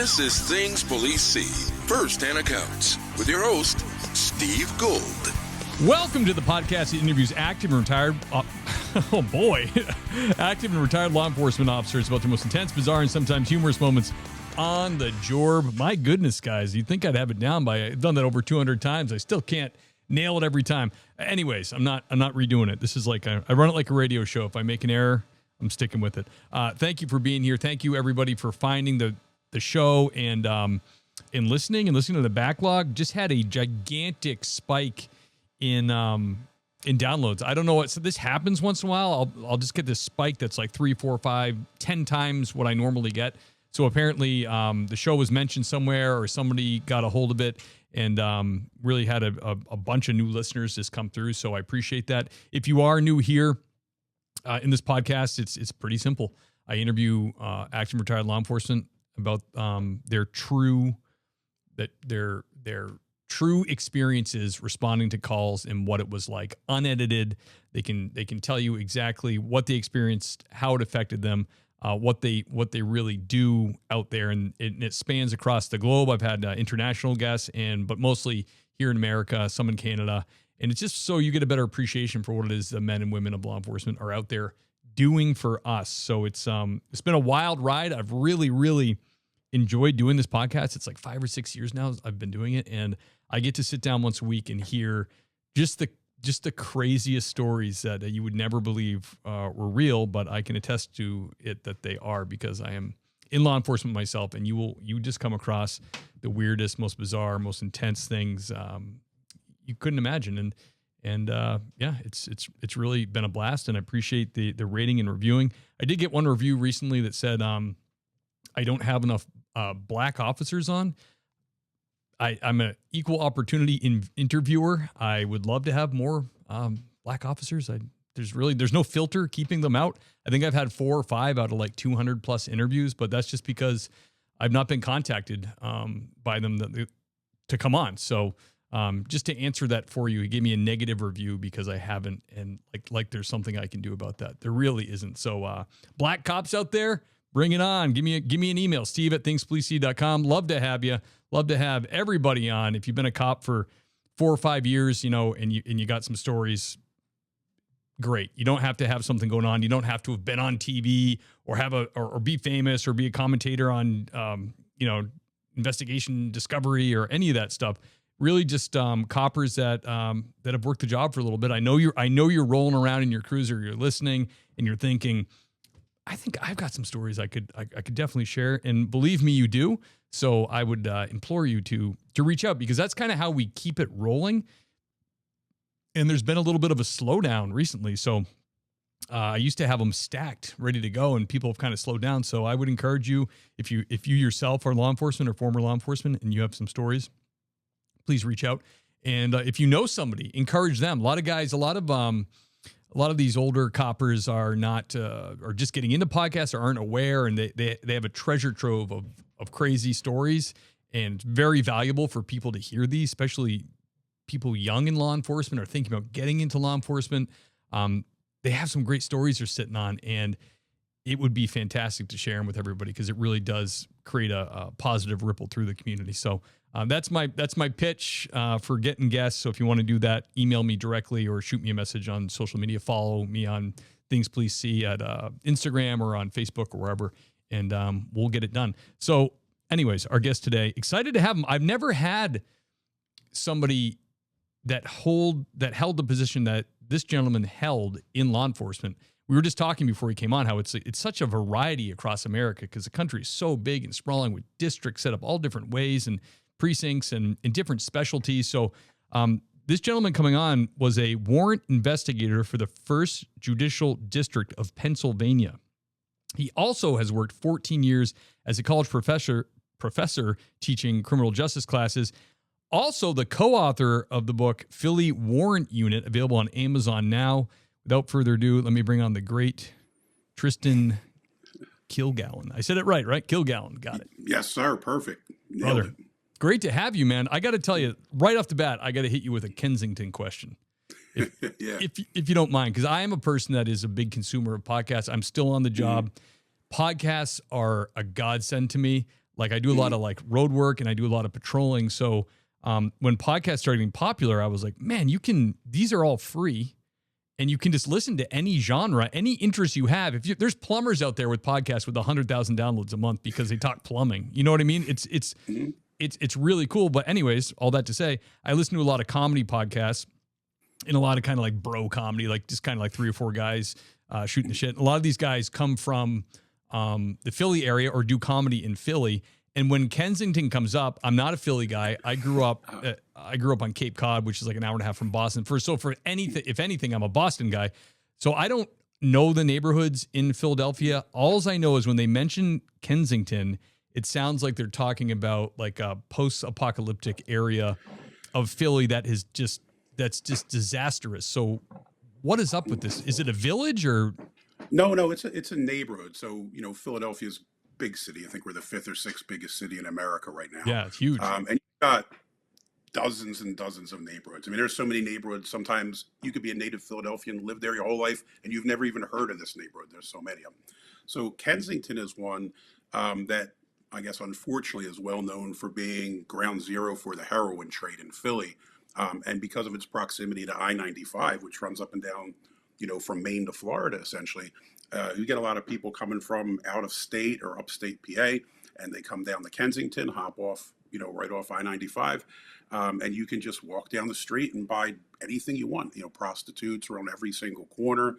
This is Things Police See, First-Hand Accounts, with your host, Steve Gold. Welcome to the podcast that interviews active and retired, active and retired law enforcement officers about the most intense, bizarre, and sometimes humorous moments on the job. My goodness, guys, you'd think I'd have it down by, I've done that over 200 times. I still can't nail it every time. Anyways, I'm not redoing it. This is like, I run it like a radio show. If I make an error, I'm sticking with it. Thank you for being here. Thank you, everybody, for finding the show and listening to the backlog. Just had a gigantic spike in downloads. I don't know what, so this happens once in a while. I'll just get this spike that's like 3, 4, 5, 10 times what I normally get. So apparently the show was mentioned somewhere or somebody got a hold of it and really had a bunch of new listeners just come through. So I appreciate that. If you are new here in this podcast, it's pretty simple. I interview active and retired law enforcement about their true experiences responding to calls and what it was like, unedited. They can tell you exactly what they experienced, how it affected them, what they really do out there, and it spans across the globe. I've had international guests, but mostly here in America, some in Canada, and it's just so you get a better appreciation for what it is the men and women of law enforcement are out there doing for us. So it's been a wild ride. I've really enjoyed doing this podcast. It's like 5 or 6 years now I've been doing it, and I get to sit down once a week and hear just the craziest stories that you would never believe were real, but I can attest to it that they are, because I am in law enforcement myself, and you just come across the weirdest, most bizarre, most intense things you couldn't imagine. And yeah, it's really been a blast, and I appreciate the rating and reviewing. I did get one review recently that said I don't have enough black officers on. I'm an equal opportunity interviewer. I would love to have more black officers. There's no filter keeping them out. I think I've had 4 or 5 out of like 200 plus interviews, but that's just because I've not been contacted by them to come on. So just to answer that for you, he gave me a negative review because I haven't, and like there's something I can do about that. There really isn't. So black cops out there, bring it on. Give me an email, steve@thingspolicey.com. Love to have you. Love to have everybody on. If you've been a cop for 4 or 5 years, and you got some stories, great. You don't have to have something going on. You don't have to have been on TV or or be famous or be a commentator on investigation discovery or any of that stuff. Really just coppers that have worked the job for a little bit. I know you're rolling around in your cruiser, you're listening, and you're thinking, I think I've got some stories I could definitely share, and believe me, you do. So I would implore you to reach out, because that's kind of how we keep it rolling. And there's been a little bit of a slowdown recently. So I used to have them stacked, ready to go, and people have kind of slowed down. So I would encourage you, if you yourself are law enforcement or former law enforcement and you have some stories, please reach out. And if you know somebody, encourage them. A lot of these older coppers are not, or just getting into podcasts or aren't aware, and they have a treasure trove of crazy stories, and it's very valuable for people to hear these, especially people young in law enforcement or thinking about getting into law enforcement. They have some great stories they're sitting on, and it would be fantastic to share them with everybody, because it really does create a positive ripple through the community. So that's my pitch for getting guests. So if you want to do that, email me directly or shoot me a message on social media. Follow me on Things Police See at Instagram or on Facebook or wherever, and we'll get it done. So anyways, our guest today, excited to have him. I've never had somebody that held the position that this gentleman held in law enforcement. We were just talking before he came on how it's such a variety across America, because the country is so big and sprawling, with districts set up all different ways and precincts and different specialties. So this gentleman coming on was a warrant investigator for the 1st Judicial District of Pennsylvania. He also has worked 14 years as a college professor teaching criminal justice classes. Also the co-author of the book Philly Warrant Unit, available on Amazon now. Without further ado, let me bring on the great Tristin Kilgallon. I said it right? Kilgallon. Got it. Yes, sir. Perfect. Brother, great to have you, man. I got to tell you, right off the bat, I got to hit you with a Kensington question. If you don't mind, because I am a person that is a big consumer of podcasts. I'm still on the job. Podcasts are a godsend to me. Like I do a lot of like road work and I do a lot of patrolling. So when podcasts started getting popular, I was like, man, these are all free. And you can just listen to any genre, any interest you have. There's plumbers out there with podcasts with 100,000 downloads a month because they talk plumbing. You know what I mean? It's really cool. But anyways, all that to say, I listen to a lot of comedy podcasts and a lot of kind of like bro comedy, like just kind of like 3 or 4 guys shooting the shit. A lot of these guys come from the Philly area or do comedy in Philly. And when Kensington comes up, I'm not a Philly guy. I grew up on Cape Cod, which is like an hour and a half from Boston. If anything, I'm a Boston guy. So I don't know the neighborhoods in Philadelphia. All I know is when they mention Kensington, it sounds like they're talking about like a post-apocalyptic area of Philly that's just disastrous. So what is up with this? Is it a village or? No, it's a neighborhood. So, Philadelphia's big city. I think we're the 5th or 6th biggest city in America right now. Yeah, it's huge. And you've got dozens and dozens of neighborhoods. I mean, there's so many neighborhoods. Sometimes you could be a native Philadelphian, live there your whole life, and you've never even heard of this neighborhood. There's so many of them. So Kensington is one that I guess, unfortunately, is well known for being ground zero for the heroin trade in Philly. And because of its proximity to I-95, which runs up and down, from Maine to Florida, essentially, you get a lot of people coming from out of state or upstate PA, and they come down to Kensington, hop off, right off I-95, and you can just walk down the street and buy anything you want. Prostitutes are on every single corner,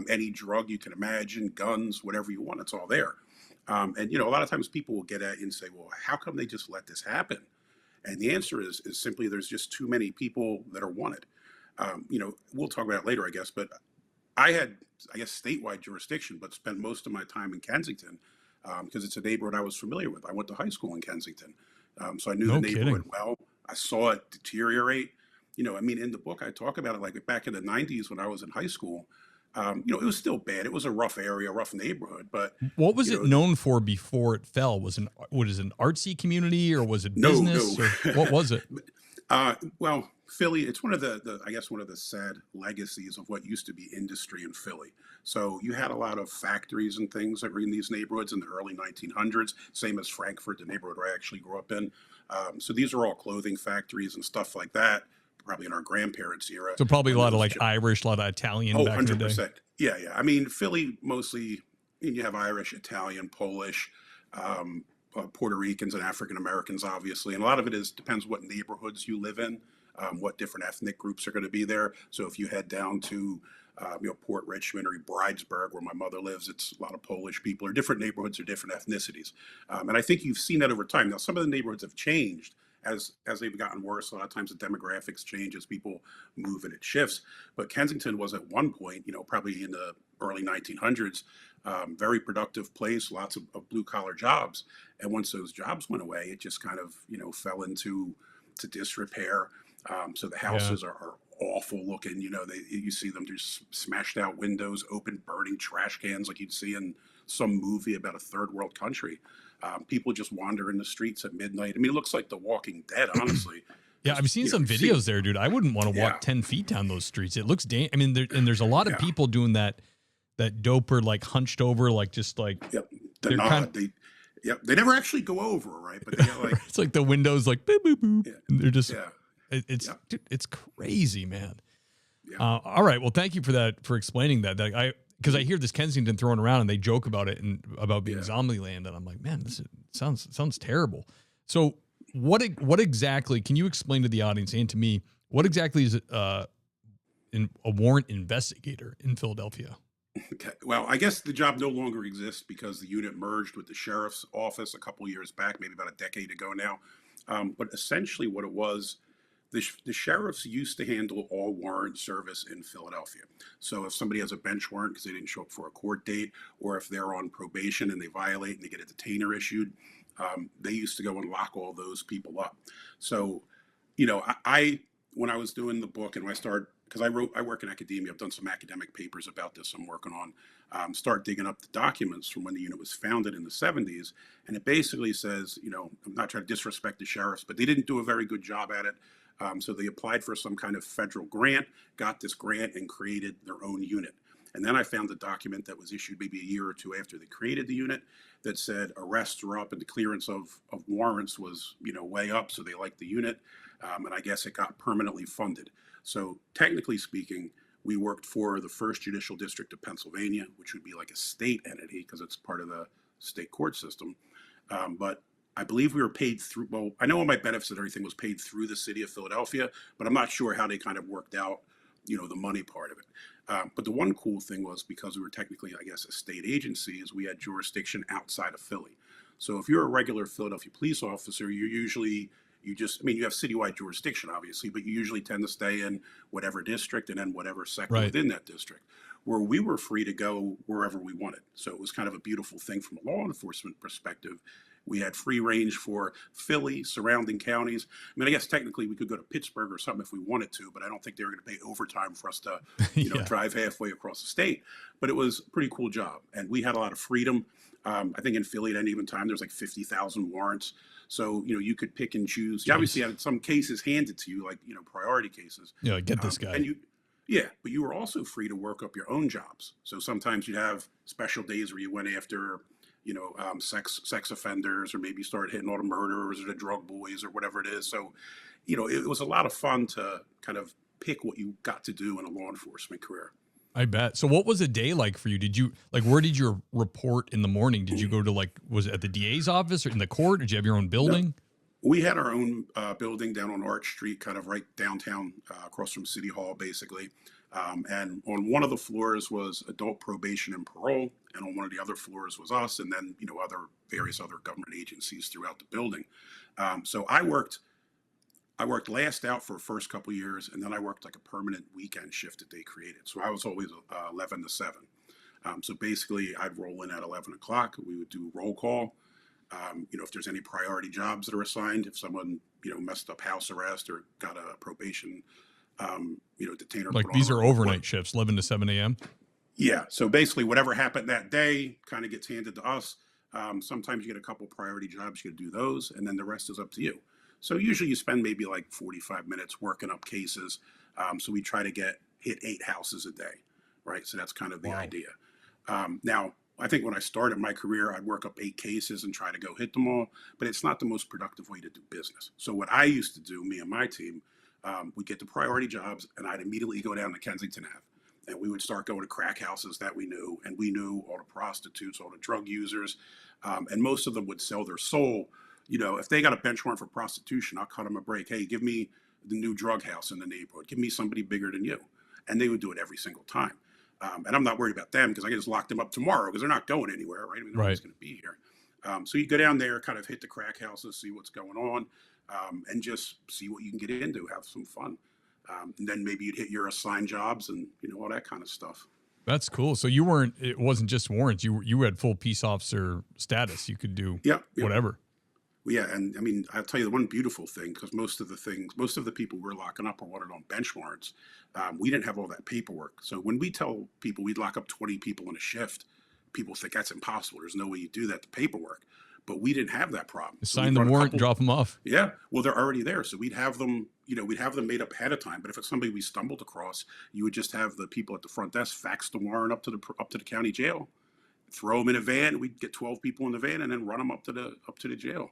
any drug you can imagine, guns, whatever you want, it's all there. And a lot of times people will get at you and say, well, how come they just let this happen? And the answer is simply there's just too many people that are wanted. We'll talk about it later, I guess, but I had, statewide jurisdiction, but spent most of my time in Kensington because it's a neighborhood I was familiar with. I went to high school in Kensington, so I knew the neighborhood well. I saw it deteriorate. In the book, I talk about it like back in the 90s when I was in high school. It was still bad. It was a rough area, rough neighborhood. But what was it known for before it fell? Was it an artsy community or was it business? No. Or what was it? Well, Philly, it's one of one of the sad legacies of what used to be industry in Philly. So you had a lot of factories and things that were in these neighborhoods in the early 1900s, same as Frankfurt, the neighborhood where I actually grew up in. So these are all clothing factories and stuff like that, probably in our grandparents' era. So probably a lot of like Irish, a lot of Italian back 100%. In the day. Yeah. Philly mostly, you have Irish, Italian, Polish, Puerto Ricans and African Americans, obviously. And a lot of it depends what neighborhoods you live in, what different ethnic groups are going to be there. So if you head down to, Port Richmond or Bridesburg, where my mother lives, it's a lot of Polish people, or different neighborhoods or different ethnicities. And I think you've seen that over time. Now, some of the neighborhoods have changed as they've gotten worse. A lot of times the demographics change as people move and it shifts. But Kensington was at one point, probably in the early 1900s, very productive place, lots of blue collar jobs. And once those jobs went away, it just kind of, fell into disrepair. So the houses are awful looking. You see them just smashed out windows, open burning trash cans like you'd see in some movie about a third world country. People just wander in the streets at midnight. It looks like The Walking Dead, honestly. Yeah, I've seen some videos there, dude. I wouldn't want to walk 10 feet down those streets. It looks there's a lot of people doing that doper, like hunched over, like just like. Yep. They never actually go over, right? But they got like it's like the windows like boop boop boop. Yeah. And they're just dude, it's crazy, man. Yeah. All right. Well, thank you for that, for explaining that. Because I hear this Kensington thrown around and they joke about it and about being zombie land, and I'm like, man, this sounds terrible. So what exactly, can you explain to the audience and to me, what exactly is a warrant investigator in Philadelphia? Okay. Well, I guess the job no longer exists because the unit merged with the sheriff's office a couple years back, maybe about a decade ago now. But essentially what it was, the sheriffs used to handle all warrant service in Philadelphia. So if somebody has a bench warrant because they didn't show up for a court date, or if they're on probation and they violate and they get a detainer issued, they used to go and lock all those people up. So, I when I was doing the book and when I started, because I work in academia, I've done some academic papers about this I'm working on, start digging up the documents from when the unit was founded in the 70s. And it basically says, I'm not trying to disrespect the sheriffs, but they didn't do a very good job at it. So they applied for some kind of federal grant, got this grant, and created their own unit. And then I found a document that was issued maybe a year or two after they created the unit that said arrests were up and the clearance of warrants was, way up. So they liked the unit. And I guess it got permanently funded. So technically speaking, we worked for the First Judicial District of Pennsylvania, which would be like a state entity because it's part of the state court system. But I believe we were paid through, well, I know all my benefits and everything was paid through the city of Philadelphia, but I'm not sure how they kind of worked out, the money part of it. But the one cool thing was because we were technically, I guess, a state agency, is we had jurisdiction outside of Philly. So if you're a regular Philadelphia police officer, you have citywide jurisdiction, obviously, but you usually tend to stay in whatever district and then whatever sector within that district, where we were free to go wherever we wanted. So it was kind of a beautiful thing from a law enforcement perspective. We had free range for Philly, surrounding counties. I mean, I guess technically we could go to Pittsburgh or something if we wanted to, but I don't think they were going to pay overtime for us to, drive halfway across the state. But it was a pretty cool job. And we had a lot of freedom. I think in Philly at any given time, there's like 50,000 warrants. So, you could pick and choose. You obviously had some cases handed to you, like, priority cases. Yeah, get this guy. But you were also free to work up your own jobs. So sometimes you'd have special days where you went after, sex offenders, or maybe started hitting all the murderers or the drug boys or whatever it is. So, it was a lot of fun to kind of pick what you got to do in a law enforcement career. I bet. So what was a day like for you? Did you where did you report in the morning? Did you go to was it at the DA's office or in the court? Did you have your own building? No. We had our own building down on Arch Street, kind of right downtown, across from City Hall, basically. And on one of the floors was adult probation and parole, and on one of the other floors was us, and then various other government agencies throughout the building. So I worked last out for the first couple of years, and then I worked like a permanent weekend shift that they created. So I was always 11 to 7. So basically, I'd roll in at 11 o'clock. We would do roll call. If there's any priority jobs that are assigned, if someone, messed up house arrest or got a probation, detainer. Like these are overnight shifts, 11 to 7 a.m.? Yeah. So basically, whatever happened that day kind of gets handed to us. Sometimes you get a couple priority jobs, you got to do those, and then the rest is up to you. So usually you spend maybe like 45 minutes working up cases. So we try to hit 8 houses a day, right? So that's kind of the idea. Now, I think when I started my career, I'd work up 8 cases and try to go hit them all, but it's not the most productive way to do business. So what I used to do, me and my team, we'd get the priority jobs, and I'd immediately go down to Kensington Ave. And we would start going to crack houses that we knew, and we knew all the prostitutes, all the drug users, and most of them would sell their soul. If they got a bench warrant for prostitution, I'll cut them a break. Hey, give me the new drug house in the neighborhood. Give me somebody bigger than you. And they would do it every single time. And I'm not worried about them because I can just lock them up tomorrow because they're not going anywhere, right? I mean, they're always going to be here. So you go down there, kind of hit the crack houses, see what's going on, and just see what you can get into, have some fun. And then maybe you'd hit your assigned jobs and, all that kind of stuff. That's cool. So it wasn't just warrants. You had full peace officer status. You could do whatever. Yeah, and I mean, I'll tell you the one beautiful thing, because most of the people we're locking up are wanted on bench warrants. We didn't have all that paperwork. So when we tell people we'd lock up 20 people in a shift, people think that's impossible. There's no way you do that, the paperwork. But we didn't have that problem. Sign the warrant and drop them off. Yeah, well, they're already there. So we'd have them, made up ahead of time. But if it's somebody we stumbled across, you would just have the people at the front desk fax the warrant up to the county jail, throw them in a van. We'd get 12 people in the van and then run them up to the jail.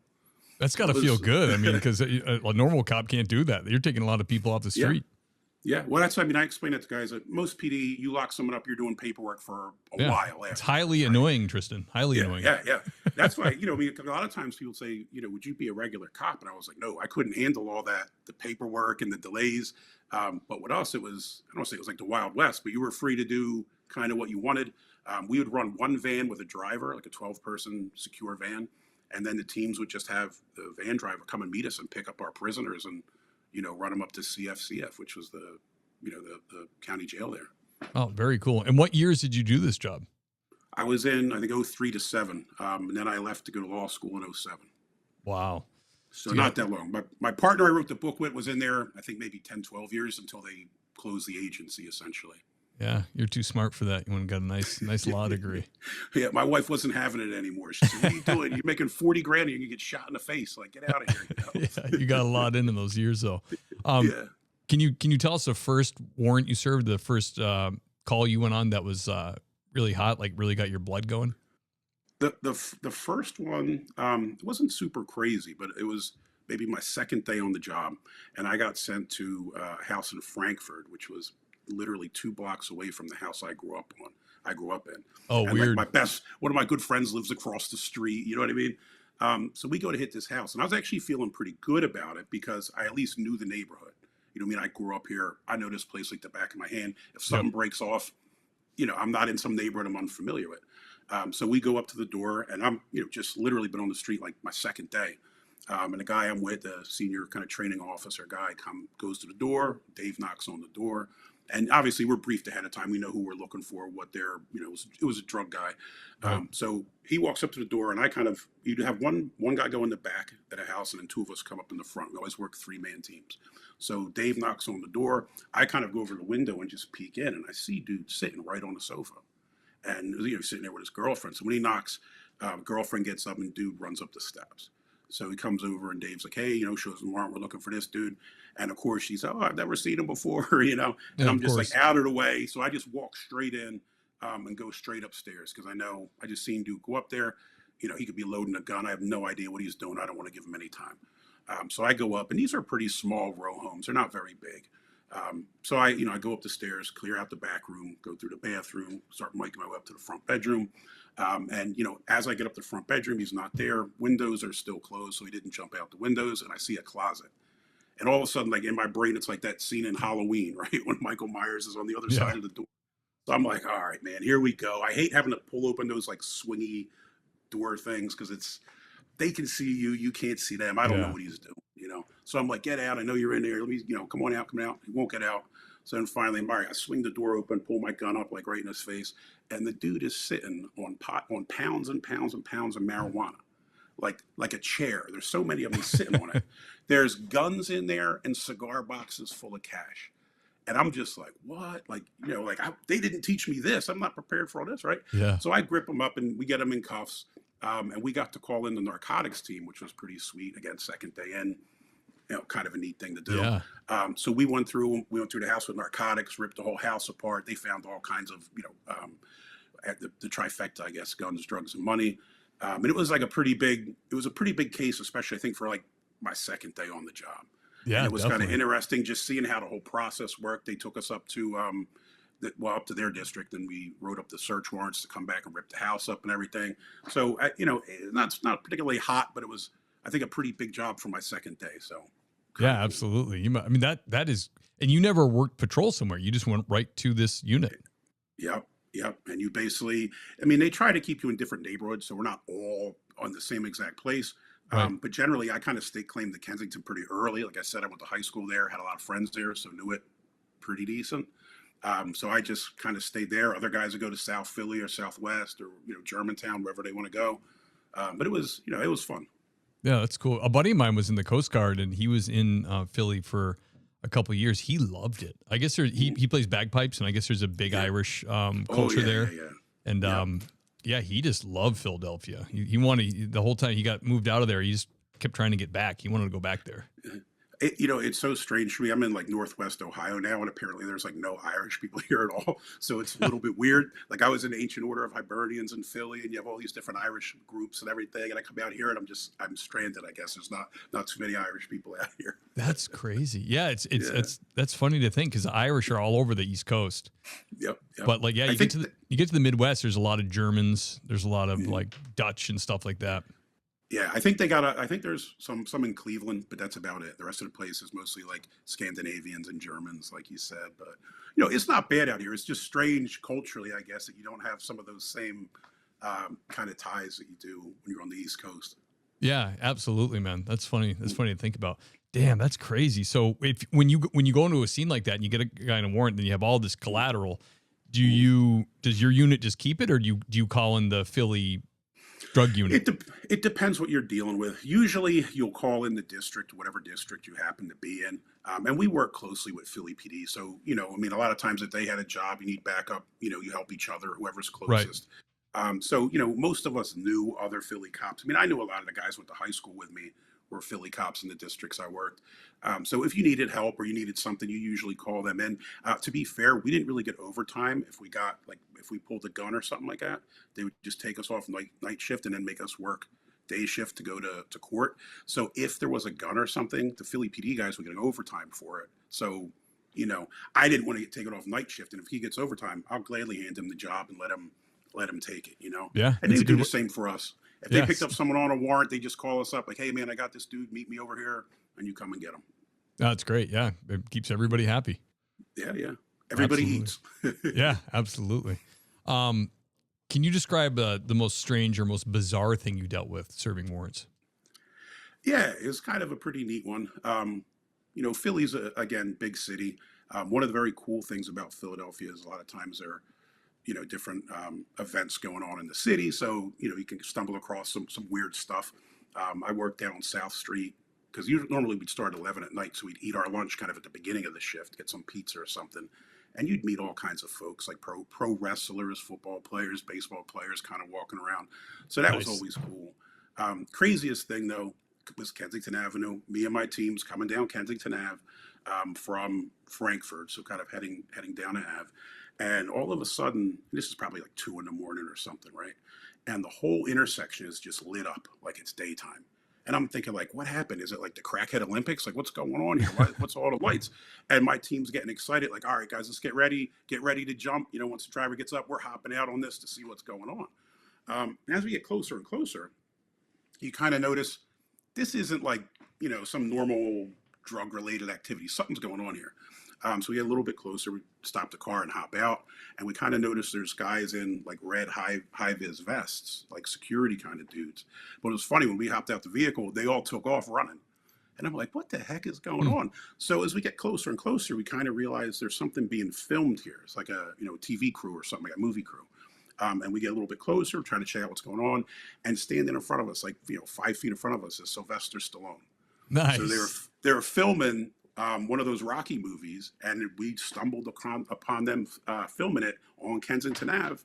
That's got to feel good. I mean, because a normal cop can't do that. You're taking a lot of people off the street. Yeah. Well, I explain it to guys. Most PD, you lock someone up, you're doing paperwork for a while. It's highly annoying, Tristin. Highly annoying. Yeah. That's why, a lot of times people say, would you be a regular cop? And I was like, no, I couldn't handle all that, the paperwork and the delays. But with us, I don't want to say it was like the Wild West, but you were free to do kind of what you wanted. We would run one van with a driver, like a 12-person secure van. And then the teams would just have the van driver come and meet us and pick up our prisoners and, run them up to CFCF, which was the county jail there. Oh, very cool. And what years did you do this job? I was in, I think, 03 to 07. And then I left to go to law school in 07. Wow. So not that long. My partner I wrote the book with was in there, I think maybe 10, 12 years until they closed the agency, essentially. Yeah, you're too smart for that. You went and got a nice law degree. Yeah, my wife wasn't having it anymore. She said, "What are you doing? You're making $40,000 and you're gonna get shot in the face. Like, get out of here." Yeah, you got a lot in those years, though. Can you tell us the first warrant you served? The first call you went on that was really hot, like really got your blood going? The first one, it wasn't super crazy, but it was maybe my second day on the job, and I got sent to a house in Frankfurt, which was literally 2 blocks away from the house I grew up in. Oh, And like weird. one of my good friends lives across the street. You know what I mean? So we go to hit this house, and I was actually feeling pretty good about it because I at least knew the neighborhood. You know what I mean? I grew up here. I know this place like the back of my hand. If Yep. something breaks off, I'm not in some neighborhood I'm unfamiliar with. So we go up to the door, and I'm, just literally been on the street like my second day. And the guy I'm with, the senior kind of training officer guy, goes to the door. Dave knocks on the door. And obviously, we're briefed ahead of time. We know who we're looking for, what they're, it was a drug guy. Right. So he walks up to the door, and you'd have one guy go in the back at a house, and then two of us come up in the front. We always work 3-man teams. So Dave knocks on the door. I kind of go over to the window and just peek in, and I see dude sitting right on the sofa. And sitting there with his girlfriend. So when he knocks, girlfriend gets up and dude runs up the steps. So he comes over and Dave's like, hey, shows him Warrant, we're looking for this dude. And of course she's, oh, I've never seen him before, and Yeah, I'm of just course. like out of the way. So I just walk straight in and go straight upstairs because I know I just seen dude go up there. He could be loading a gun. I have no idea what he's doing. I don't want to give him any time. So I go up, and these are pretty small row homes. They're not very big. So I go up the stairs, clear out the back room, go through the bathroom, start making my way up to the front bedroom. And as I get up the front bedroom, he's not there. Windows are still closed, so he didn't jump out the windows. And I see a closet. And all of a sudden, like in my brain, it's like that scene in Halloween, right? When Michael Myers is on the other Yeah. side of the door. So I'm like, all right, man, here we go. I hate having to pull open those like swingy door things because they can see you, you can't see them. I don't know what he's doing, So I'm like, get out. I know you're in there. Let me, come on out, come out. He won't get out. So then finally, I swing the door open, pull my gun up like right in his face, and the dude is sitting on pounds and pounds and pounds of marijuana, like a chair. There's so many of them sitting on it. There's guns in there and cigar boxes full of cash. And I'm just like, what? They didn't teach me this. I'm not prepared for all this, right? Yeah. So I grip him up and we get him in cuffs. And we got to call in the narcotics team, which was pretty sweet. Again, second day in, kind of a neat thing to do. Yeah. So we went through the house with narcotics, ripped the whole house apart. They found all kinds of, at the trifecta, I guess, guns, drugs, and money. And it was like a pretty big case, especially I think for like my second day on the job. Yeah. And it was kind of definitely. interesting just seeing how the whole process worked. They took us up to up to their district, and we wrote up the search warrants to come back and rip the house up and everything. So it's not particularly hot, but it was, I think, a pretty big job for my second day. So Yeah, absolutely. I mean, that is, and you never worked patrol somewhere. You just went right to this unit. Yep. And you basically, they try to keep you in different neighborhoods, so we're not all on the same exact place. Right. But generally, I kind of state claim to Kensington pretty early. Like I said, I went to high school there, had a lot of friends there, so knew it pretty decent. So I just kind of stayed there. Other guys would go to South Philly or Southwest or Germantown, wherever they want to go. But it was it was fun. Yeah, that's cool. A buddy of mine was in the Coast Guard, and he was in Philly for a couple of years. He loved it. I guess he plays bagpipes, and I guess there's a big Irish culture there. Yeah. And he just loved Philadelphia. He wanted, the whole time he got moved out of there, he just kept trying to get back. He wanted to go back there. It's so strange for me. I'm in like Northwest Ohio now, and apparently there's like no Irish people here at all. So it's a little bit weird. Like I was in Ancient Order of Hibernians in Philly, and you have all these different Irish groups and everything. And I come out here, and I'm stranded. I guess there's not too many Irish people out here. That's crazy. Yeah, that's funny to think because the Irish are all over the East Coast. Yep. But like, yeah, you get to the Midwest. There's a lot of Germans. There's a lot of like Dutch and stuff like that. Yeah, I think there's some in Cleveland, but that's about it. The rest of the place is mostly like Scandinavians and Germans, like you said. But it's not bad out here. It's just strange culturally, I guess, that you don't have some of those same kind of ties that you do when you're on the East Coast. Yeah, absolutely, man. That's funny. That's funny to think about. Damn, that's crazy. So when you go into a scene like that and you get a guy in a warrant, then you have all this collateral. Does your unit just keep it, or do you call in the Philly drug unit? It depends what you're dealing with. Usually you'll call in the district, whatever district you happen to be in. And we work closely with Philly PD. So, a lot of times if they had a job, you need backup, you help each other, whoever's closest. Right. So, most of us knew other Philly cops. I mean, I knew a lot of the guys went to high school with me were Philly cops in the districts I worked. So if you needed help or you needed something, you usually call them in. To be fair, we didn't really get overtime if we got if we pulled a gun or something like that. They would just take us off night shift and then make us work day shift to go to court. So if there was a gun or something, the Philly PD guys would get overtime for it. So, I didn't want to take it off night shift. And if he gets overtime, I'll gladly hand him the job and let him take it, Yeah. And they would do the same for us. If they Yes. picked up someone on a warrant, they just call us up like, hey man, I got this dude, meet me over here, and you come and get him. That's great. Yeah. It keeps everybody happy. Yeah. Everybody Absolutely. eats. Yeah, absolutely. Can you describe the most strange or most bizarre thing you dealt with serving warrants? Yeah, it's kind of a pretty neat one. Philly's, again, big city. One of the very cool things about Philadelphia is a lot of times there are, different events going on in the city. So, you can stumble across some weird stuff. I worked down South Street because normally we'd start at 11 at night. So we'd eat our lunch kind of at the beginning of the shift, get some pizza or something. And you'd meet all kinds of folks like pro wrestlers, football players, baseball players kind of walking around. So that was always cool. Craziest thing, though, was Kensington Avenue. Me and my teams coming down Kensington Ave from Frankfurt, so kind of heading down to Ave. And all of a sudden, this is probably like 2 a.m. or something, right? And the whole intersection is just lit up like it's daytime. And I'm thinking, like, what happened? Is it like the crackhead Olympics? Like, what's going on here? What's all the lights? And my team's getting excited, like, all right, guys, let's get ready to jump. Once the driver gets up, we're hopping out on this to see what's going on. And as we get closer and closer, you kind of notice this isn't like, some normal drug-related activity. Something's going on here. So we get a little bit closer. We stop the car and hop out, and we kind of notice there's guys in like red high-vis vests, like security kind of dudes. But it was funny, when we hopped out the vehicle, they all took off running. And I'm like, what the heck is going on? So as we get closer and closer, we kind of realize there's something being filmed here. It's like a TV crew or something, like a movie crew. And we get a little bit closer, trying to check out what's going on, and standing in front of us, like 5 feet in front of us, is Sylvester Stallone. Nice. So they were filming one of those Rocky movies, and we stumbled upon them filming it on Kensington Ave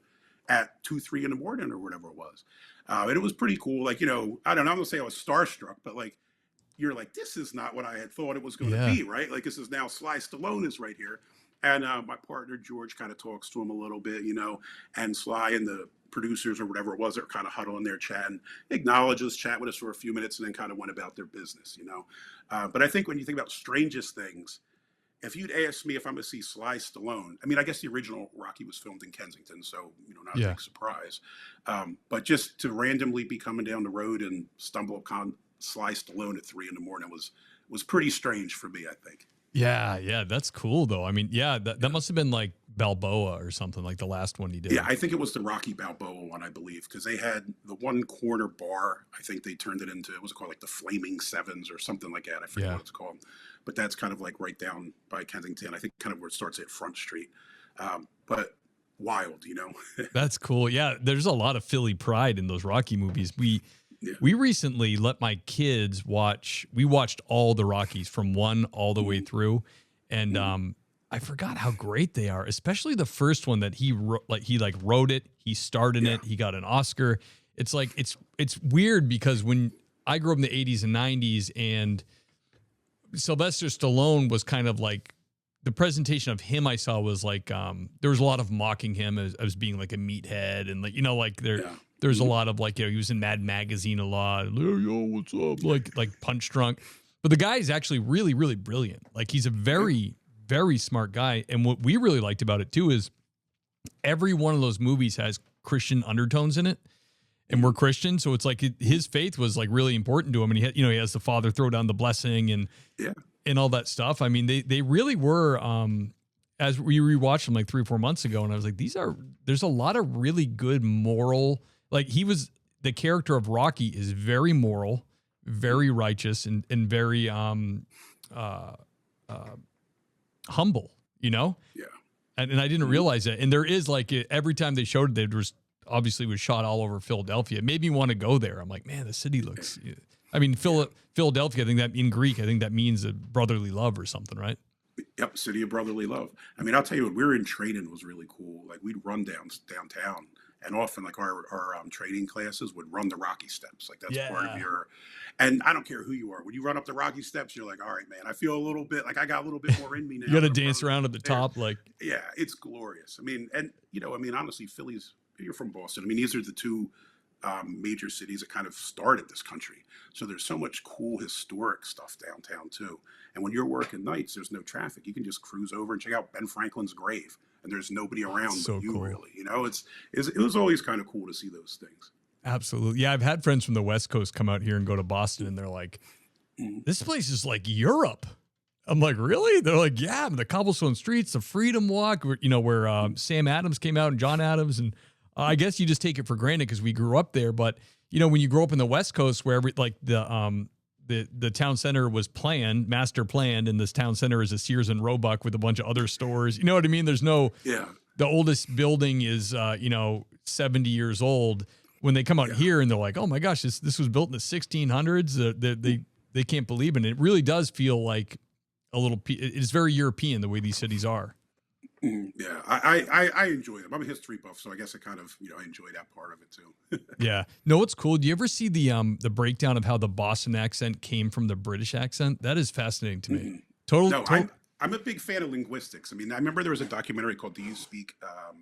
at 2-3 in the morning or whatever it was. And it was pretty cool. Like, I don't know, I'm gonna say I was starstruck, but like, you're like, this is not what I had thought it was going to be, right? Like, this is now Sly Stallone is right here. And my partner, George, kind of talks to him a little bit, and Sly and the producers or whatever it was, they're kind of huddling there chatting, acknowledges, chat with us for a few minutes, and then kind of went about their business, But I think when you think about strangest things, if you'd asked me if I'm going to see Sly Stallone, I mean, I guess the original Rocky was filmed in Kensington, so, not a big surprise. But just to randomly be coming down the road and stumble upon Sly Stallone at 3 a.m. was pretty strange for me, I think. Yeah, that's cool though. I mean, that must have been like Balboa or something, like the last one he did. Yeah, I think it was the Rocky Balboa one, I believe, because they had the one corner bar. I think they turned it into, what was it called, like the Flaming Sevens or something like that. I forget what it's called, but that's kind of like right down by Kensington. I think kind of where it starts at Front Street, but wild, That's cool. Yeah, there's a lot of Philly pride in those Rocky movies. We recently let my kids watch. We watched all the Rockies from 1 all the way through, and I forgot how great they are. Especially the first one that he wrote it. He starred in it. He got an Oscar. It's like it's weird because when I grew up in the 80s and 90s, and Sylvester Stallone was kind of like, the presentation of him I saw was like there was a lot of mocking him as being like a meathead, and like there's a lot of like, he was in Mad Magazine a lot. Hey, yo, what's up? Like punch drunk. But the guy is actually really, really brilliant. Like, he's a very, very smart guy. And what we really liked about it too is every one of those movies has Christian undertones in it. And we're Christian, so it's like his faith was like really important to him. And he has the Father throw down the blessing and all that stuff. I mean, they really were, as we rewatched them like 3 or 4 months ago, and I was like, there's a lot of really good moral, like, the character of Rocky is very moral, very righteous, and very humble, Yeah. And I didn't realize that. And there is like, every time they showed it, there was obviously was shot all over Philadelphia. It made me want to go there. I'm like, man, the city looks, I mean, Philadelphia, I think that in Greek, I think that means a brotherly love or something, right? Yep, city of brotherly love. I mean, I'll tell you what, we were in training was really cool. Like, we'd run downtown, And often, like our training classes would run the Rocky Steps. Like that's part of Yeah. your. And I don't care who you are. When you run up the Rocky Steps, you're like, all right, man. I feel a little bit like I got a little bit more in me now. You got to that I'm dance running around up at the the stairs. top. Like, Yeah, it's glorious. I mean, and honestly, Philly's. You're from Boston. I mean, these are the two major cities that kind of started this country. So there's so much cool historic stuff downtown too. And when you're working nights, there's no traffic. You can just cruise over and check out Ben Franklin's grave, and there's nobody around so but you. cool. Really, it was always kind of cool to see those things. Absolutely. Yeah. I've had friends from the West Coast come out here and go to Boston, and they're like, this place is like Europe. I'm like, really? They're like, yeah, the cobblestone streets, the Freedom Walk, where Sam Adams came out and John Adams. And I guess you just take it for granted because we grew up there. But, when you grow up in the West Coast where the town center was master planned, and this town center is a Sears and Roebuck with a bunch of other stores. You know what I mean? There's no, the oldest building is, 70 years old. When they come out here and they're like, oh my gosh, this was built in the 1600s. They can't believe it. And it really does feel like it's very European the way these cities are. Yeah, I enjoy them. I'm a history buff, so I guess I kind of I enjoy that part of it too. Yeah. No, what's cool? Do you ever see the breakdown of how the Boston accent came from the British accent? That is fascinating to me. I'm a big fan of linguistics. I mean, I remember there was a documentary called "Do You Speak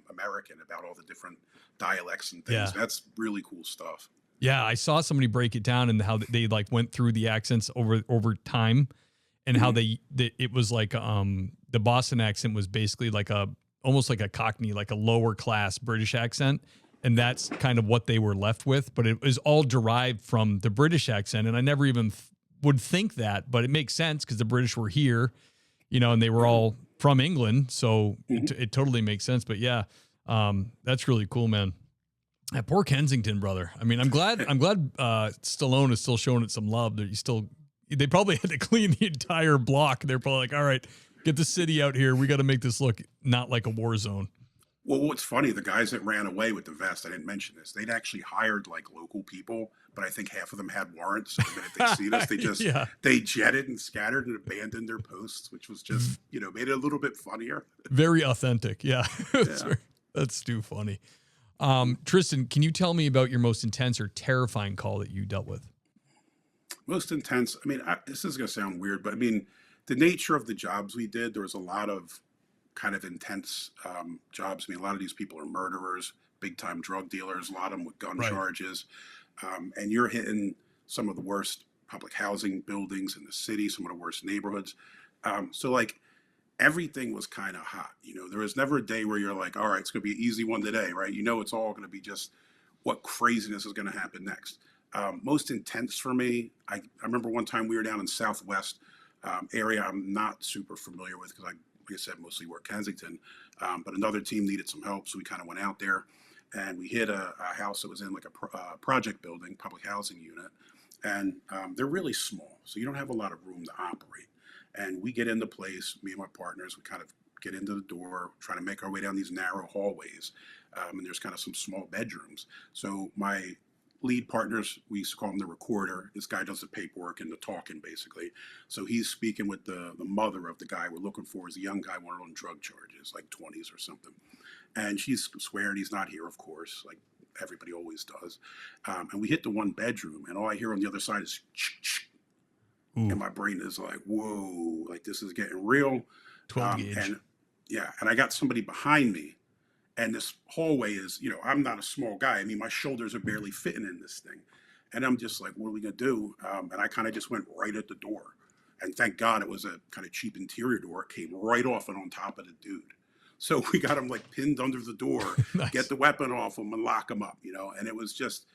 American?" about all the different dialects and things. Yeah. That's really cool stuff. Yeah, I saw somebody break it down and how they like went through the accents over time, and how it was like the Boston accent was basically like almost like a Cockney, like a lower class British accent, and that's kind of what they were left with. But it was all derived from the British accent, and I never even would think that, but it makes sense because the British were here, and they were all from England, so it totally makes sense. But yeah, that's really cool, man. That poor Kensington, brother. I mean, I'm glad Stallone is still showing it some love. That they probably had to clean the entire block. They're probably like, all right, get the city out here. We got to make this look not like a war zone. Well, what's funny, the guys that ran away with the vest, I didn't mention this, they'd actually hired like local people, but I think half of them had warrants. So the minute they seen us, they just, they jetted and scattered and abandoned their posts, which was just, made it a little bit funnier. Very authentic. Yeah. That's too funny. Tristin, can you tell me about your most intense or terrifying call that you dealt with? Most intense. I mean, this is going to sound weird, but I mean, the nature of the jobs we did, there was a lot of kind of intense jobs. I mean, a lot of these people are murderers, big time drug dealers, a lot of them with gun charges. And you're hitting some of the worst public housing buildings in the city, some of the worst neighborhoods. So like everything was kind of hot. There was never a day where you're like, all right, it's going to be an easy one today, right? It's all going to be just what craziness is going to happen next. Most intense for me, I remember one time we were down in Southwest area I'm not super familiar with because like I said, mostly work Kensington, but another team needed some help. So we kind of went out there and we hit a house that was in like a project building, public housing unit. And they're really small, so you don't have a lot of room to operate. And we get into place, me and my partners, we kind of get into the door, trying to make our way down these narrow hallways. And there's kind of some small bedrooms. So my lead partners, we used to call him the recorder. This guy does the paperwork and the talking, basically. So he's speaking with the mother of the guy we're looking for. Is a young guy, one on drug charges, like 20s or something. And she's swearing he's not here, of course, like everybody always does. And we hit the one bedroom, and all I hear on the other side is and my brain is like, whoa, like this is getting real. 12 gauge. And I got somebody behind me. And this hallway is, I'm not a small guy. I mean, my shoulders are barely fitting in this thing. And I'm just like, what are we going to do? And I kind of just went right at the door. And thank God it was a kind of cheap interior door. It came right off and on top of the dude. So we got him like pinned under the door, Nice. Get the weapon off him and lock him up, And it was just,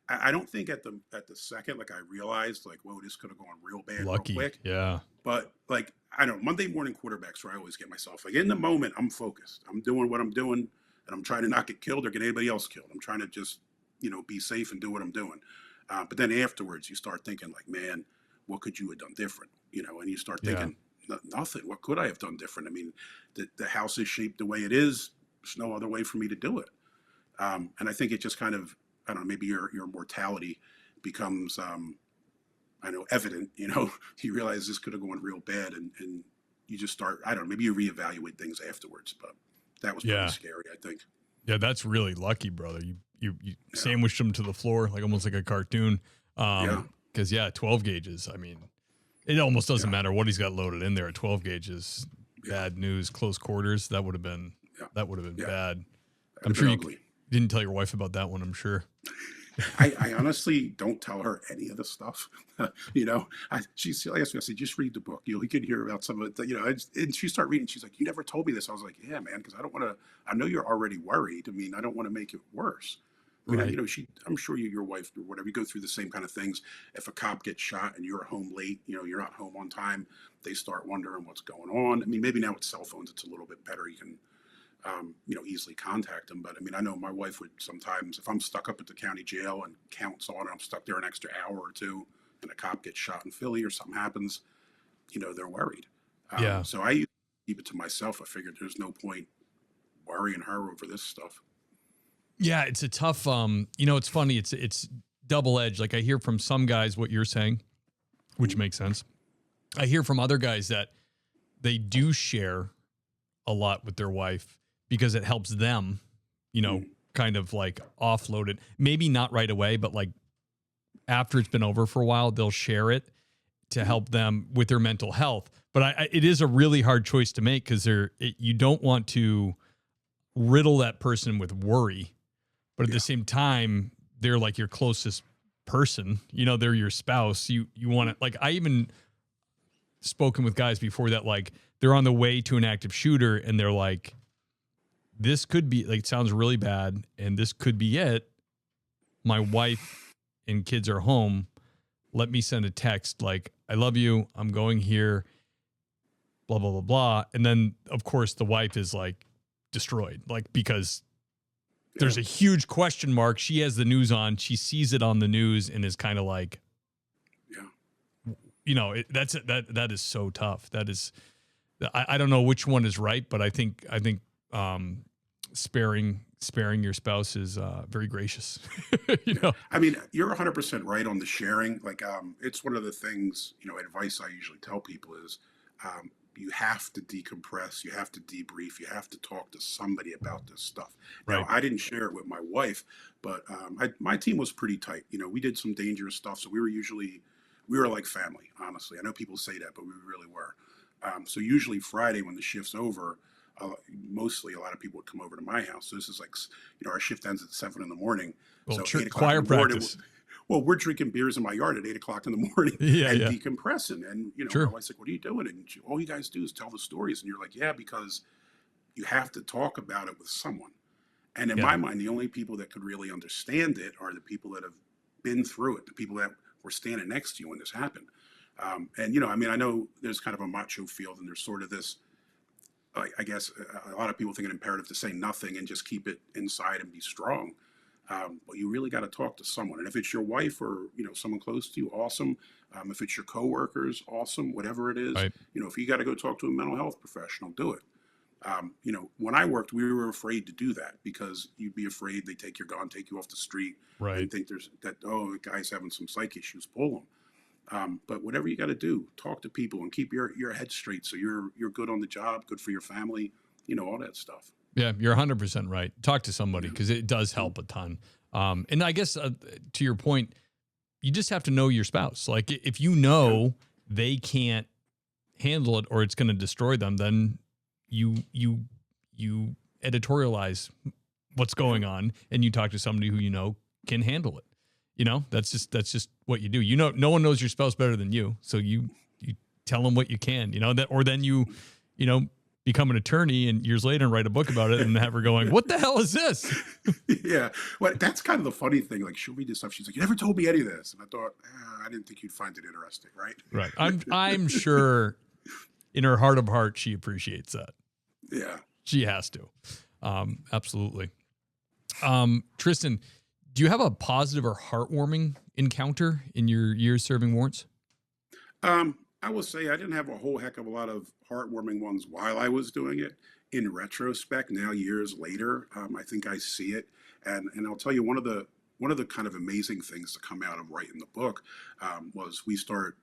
I don't think at the second, like I realized like, whoa, this could have gone real bad Lucky. real quick. Yeah. But like, I don't know, Monday morning quarterbacks where I always get myself like in the moment, I'm focused. I'm doing what I'm doing. And I'm trying to not get killed or get anybody else killed. I'm trying to just, be safe and do what I'm doing. But then afterwards, you start thinking like, man, what could you have done different? And you start thinking, nothing. What could I have done different? I mean, the house is shaped the way it is. There's no other way for me to do it. And I think it just kind of, I don't know, maybe your mortality becomes, evident. You realize this could have gone real bad, and you just start, I don't know, maybe you reevaluate things afterwards. But that was pretty scary, I think. Yeah, that's really lucky, brother. You sandwiched them to the floor like almost like a cartoon. Because 12 gauges. I mean, it almost doesn't matter what he's got loaded in there. At 12 gauges, bad news, close quarters. That would have been bad. I'm sure you didn't tell your wife about that one. I'm sure. I honestly don't tell her any of the stuff. She asked me, I said, just read the book. You can hear about some of it. And she started reading. She's like, you never told me this. I was like, yeah, man, because I don't want to. I know you're already worried. I mean, I don't want to make it worse. Right. I'm sure your wife or whatever, you go through the same kind of things. If a cop gets shot and you're home late, you're not home on time, they start wondering what's going on. I mean, maybe now with cell phones, it's a little bit better. You can, easily contact them. But I mean, I know my wife would sometimes, if I'm stuck up at the county jail and counts on, I'm stuck there an extra hour or two, and a cop gets shot in Philly or something happens, they're worried. So I used to keep it to myself. I figured there's no point worrying her over this stuff. Yeah, it's a tough, it's funny. It's double-edged. Like I hear from some guys what you're saying, which makes sense. I hear from other guys that they do share a lot with their wife because it helps them, kind of like offload it. Maybe not right away, but like after it's been over for a while, they'll share it to help them with their mental health. But it is a really hard choice to make because you don't want to riddle that person with worry. But at the same time, they're like your closest person. They're your spouse. You want to, like, I even spoken with guys before that, like, they're on the way to an active shooter and they're like, this could be, like, it sounds really bad and this could be it. My wife and kids are home. Let me send a text like, I love you. I'm going here, blah, blah, blah, blah. And then, of course, the wife is like destroyed, like, because there's a huge question mark. She has the news on. She sees it on the news and is kind of like, that is so tough. That is, I don't know which one is right, but I think sparing your spouse is very gracious. I mean, you're 100% right on the sharing. Like, it's one of the things, advice I usually tell people is, you have to decompress, you have to debrief, you have to talk to somebody about this stuff. Right. Now, I didn't share it with my wife, but my team was pretty tight. We did some dangerous stuff, so we were like family, honestly. I know people say that, but we really were. So usually Friday when the shift's over, mostly a lot of people would come over to my house. So this is like, our shift ends at 7 in the morning. Well, So choir practice. Well, we're drinking beers in my yard at 8 o'clock in the morning and decompressing. And, my wife's like, what are you doing? And all you guys do is tell the stories. And you're like, yeah, because you have to talk about it with someone. And in my mind, the only people that could really understand it are the people that have been through it, the people that were standing next to you when this happened. I know there's kind of a macho field and there's sort of this, I guess, a lot of people think it imperative to say nothing and just keep it inside and be strong. But you really got to talk to someone. And if it's your wife or, someone close to you, awesome. If it's your coworkers, awesome, whatever it is, right. If you got to go talk to a mental health professional, do it. When I worked, we were afraid to do that because you'd be afraid they take your gun, take you off the street, right. and think the guy's having some psych issues, pull him. But whatever you got to do, talk to people and keep your head straight. So you're good on the job, good for your family, all that stuff. Yeah, you're 100% right. Talk to somebody because it does help a ton. And I guess to your point, you just have to know your spouse. Like if they can't handle it or it's going to destroy them, then you editorialize what's going on and you talk to somebody who can handle it. That's just what you do. No one knows your spouse better than you, so you tell them what you can. Then you become an attorney and years later and write a book about it and have her going, what the hell is this? Yeah. Well, that's kind of the funny thing. Like she'll read this stuff. She's like, you never told me any of this. And I thought, I didn't think you'd find it interesting. Right. Right. I'm sure in her heart of heart, she appreciates that. Yeah. She has to. Absolutely. Tristin, do you have a positive or heartwarming encounter in your years serving warrants? I will say I didn't have a whole heck of a lot of heartwarming ones while I was doing it. In retrospect, now years later, I think I see it, and I'll tell you one of the kind of amazing things to come out of writing the book was we start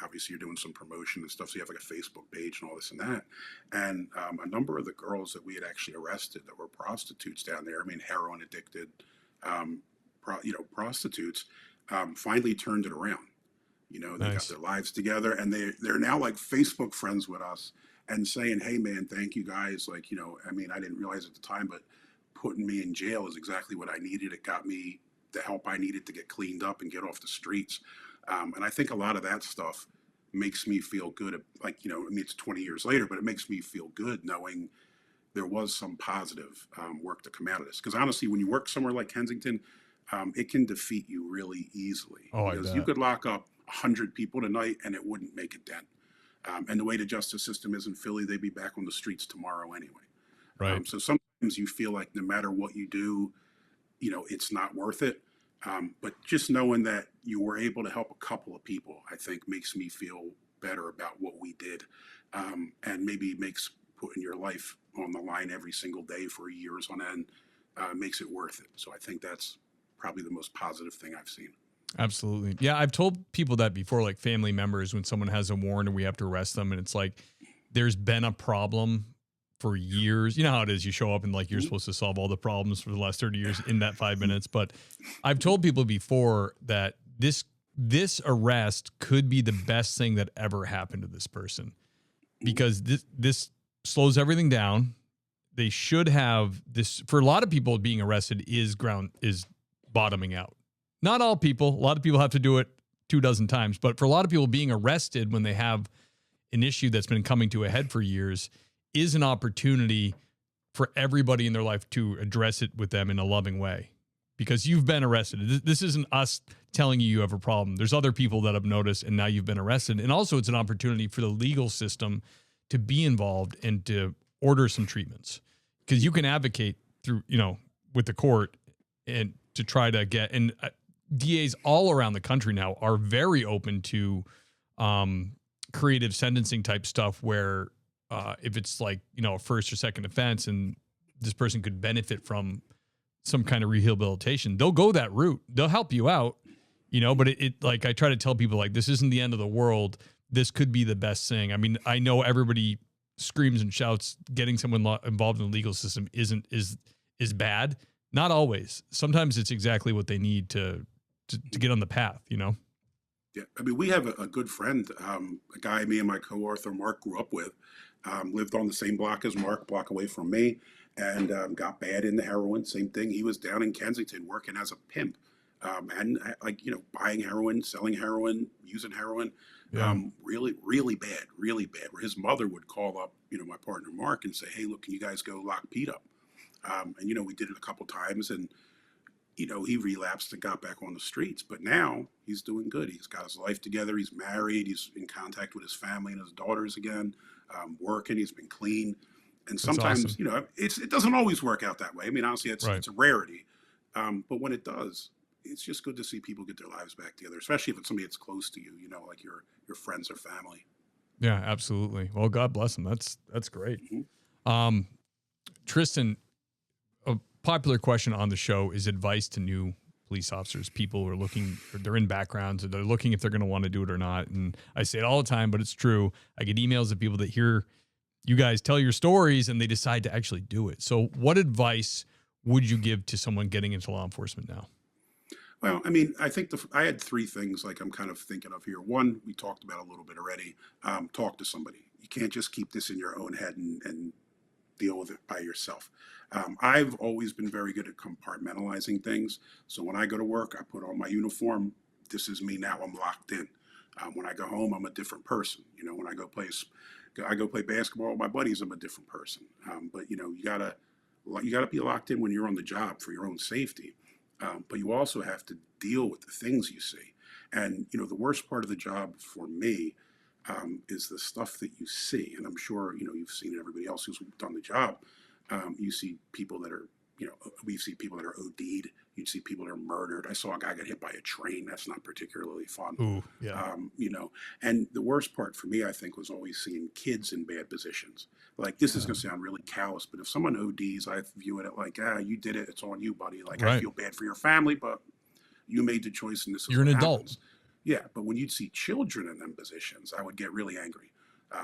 obviously you're doing some promotion and stuff. So you have like a Facebook page and all this and that. And a number of the girls that we had actually arrested that were prostitutes down there, I mean, heroin addicted, prostitutes, finally turned it around. They got their lives together, and they're now like Facebook friends with us and saying, hey man, thank you guys. Like, I mean, I didn't realize at the time, but putting me in jail is exactly what I needed. It got me the help I needed to get cleaned up and get off the streets. And I think a lot of that stuff makes me feel good. Like, I mean, it's 20 years later, but it makes me feel good knowing there was some positive work to come out of this. Because honestly, when you work somewhere like Kensington, it can defeat you really easily. Oh, because you could lock up 100 people tonight and it wouldn't make a dent. And the way the justice system is in Philly, they'd be back on the streets tomorrow anyway. Right. So sometimes you feel like no matter what you do, it's not worth it. But just knowing that you were able to help a couple of people, I think makes me feel better about what we did. And maybe makes putting your life on the line every single day for years on end, makes it worth it. So I think that's probably the most positive thing I've seen. Absolutely. Yeah, I've told people that before, like family members, when someone has a warrant and we have to arrest them, and it's like there's been a problem for years. You know how it is. You show up and like you're supposed to solve all the problems for the last 30 years in that 5 minutes. But I've told people before that this arrest could be the best thing that ever happened to this person, because this slows everything down. They should have this. For a lot of people, being arrested is bottoming out. Not all people. A lot of people have to do it 24 times. But for a lot of people, being arrested when they have an issue that's been coming to a head for years is an opportunity for everybody in their life to address it with them in a loving way, because you've been arrested. This isn't us telling you have a problem. There's other people that have noticed, and now you've been arrested. And also it's an opportunity for the legal system to be involved and to order some treatments, because you can advocate through, with the court and to try to get, and DAs all around the country now are very open to creative sentencing type stuff where if it's like, a first or second offense and this person could benefit from some kind of rehabilitation, they'll go that route. They'll help you out, but it like I try to tell people, like, this isn't the end of the world. This could be the best thing. I mean, I know everybody screams and shouts getting someone involved in the legal system is bad. Not always. Sometimes it's exactly what they need to get on the path, Yeah. I mean, we have a good friend, a guy me and my co-author Mark grew up with, lived on the same block as Mark, block away from me, and got bad into heroin. Same thing. He was down in Kensington working as a pimp, and buying heroin, selling heroin, using heroin. Yeah. Really, really bad, where his mother would call up, my partner Mark and say, hey, look, can you guys go lock Pete up? And, we did it a couple times, and, he relapsed and got back on the streets, but now he's doing good. He's got his life together. He's married. He's in contact with his family and his daughters again, working. He's been clean. And sometimes, awesome. It doesn't always work out that way. I mean, honestly, it's a rarity. But when it does, it's just good to see people get their lives back together, especially if it's somebody that's close to you, like your friends or family. Yeah, absolutely. Well, God bless them. That's great. Mm-hmm. Tristin, a popular question on the show is advice to new police officers. People who are they're in backgrounds, and they're looking if they're going to want to do it or not. And I say it all the time, but it's true. I get emails of people that hear you guys tell your stories and they decide to actually do it. So what advice would you give to someone getting into law enforcement now? Well, I mean, I think I had three things like I'm kind of thinking of here. One, we talked about a little bit already. Talk to somebody. You can't just keep this in your own head and deal with it by yourself. I've always been very good at compartmentalizing things. So when I go to work, I put on my uniform. This is me now. I'm locked in. When I go home, I'm a different person. When I go play basketball with my buddies, I'm a different person. But you gotta be locked in when you're on the job for your own safety. But you also have to deal with the things you see. And, the worst part of the job for me is the stuff that you see. And I'm sure, you've seen everybody else who's done the job. You see people that are, we see people that are OD'd. You'd see people that are murdered. I saw a guy get hit by a train. That's not particularly fun. Ooh, yeah. And the worst part for me, I think, was always seeing kids in bad positions. Like, this is going to sound really callous, but if someone ODs, I view it like, you did it. It's on you, buddy. Like, right. I feel bad for your family, but you made the choice, and this is You're what an happens. adult. Yeah, but when you'd see children in them positions, I would get really angry,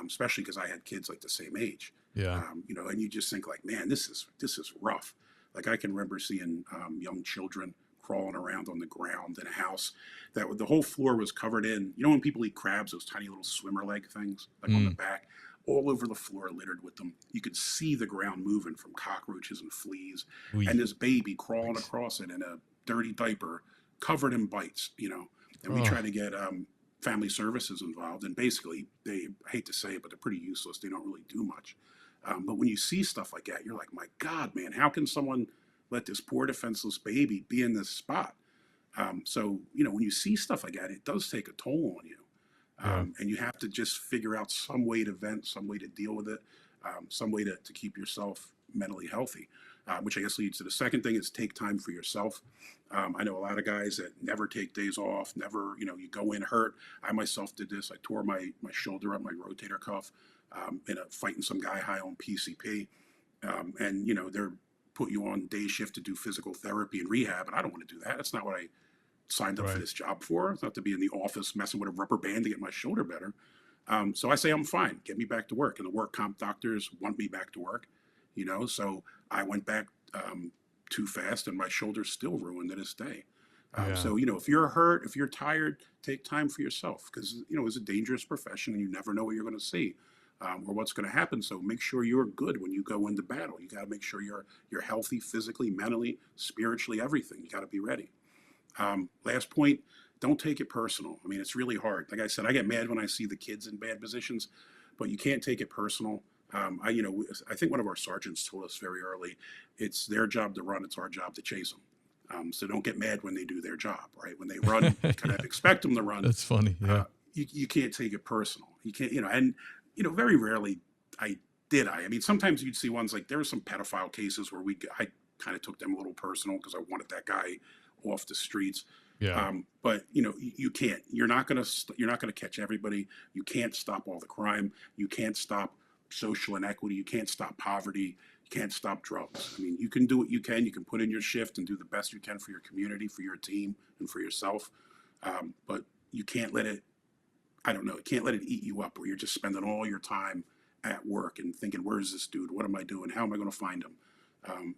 especially because I had kids like the same age. Yeah. And you just think like, man, this is rough. Like I can remember seeing young children crawling around on the ground in a house the whole floor was covered in. You know when people eat crabs, those tiny little swimmer leg things, like on the back, all over the floor, littered with them. You could see the ground moving from cockroaches and fleas, Oy. and this baby crawling across it in a dirty diaper, covered in bites. And we try to get family services involved, and basically I hate to say it, but they're pretty useless. They don't really do much. But when you see stuff like that, you're like, my God, man, how can someone let this poor defenseless baby be in this spot? When you see stuff like that, it does take a toll on you. And you have to just figure out some way to vent, some way to deal with it, some way to keep yourself mentally healthy, which I guess leads to the second thing is take time for yourself. I know a lot of guys that never take days off, never, you go in hurt. I myself did this. I tore my shoulder up, my rotator cuff, in a fighting some guy high on PCP. They're put you on day shift to do physical therapy and rehab. And I don't want to do that. That's not what I signed up for this job for. It's not to be in the office messing with a rubber band to get my shoulder better. So I say, I'm fine. Get me back to work. And the work comp doctors want me back to work, so I went back too fast and my shoulder's still ruined to this day. So, if you're hurt, if you're tired, take time for yourself because, it's a dangerous profession and you never know what you're going to see. Or what's going to happen. So make sure you're good when you go into battle. You got to make sure you're healthy physically, mentally, spiritually, everything. You got to be ready. Last point, don't take it personal. I mean, it's really hard. Like I said, I get mad when I see the kids in bad positions, but you can't take it personal. I think one of our sergeants told us very early, it's their job to run. It's our job to chase them. So don't get mad when they do their job, right? When they run, you kind of expect them to run. That's funny. Yeah. You can't take it personal. You can't, and very rarely I mean, sometimes you'd see ones like there were some pedophile cases where I kind of took them a little personal because I wanted that guy off the streets. Yeah. But you can't. You're not gonna catch everybody. You can't stop all the crime. You can't stop social inequity. You can't stop poverty. You can't stop drugs. I mean, you can do what you can. You can put in your shift and do the best you can for your community, for your team, and for yourself. But you can't let it. I don't know. You can't let it eat you up where you're just spending all your time at work and thinking, where's this dude? What am I doing? How am I going to find him?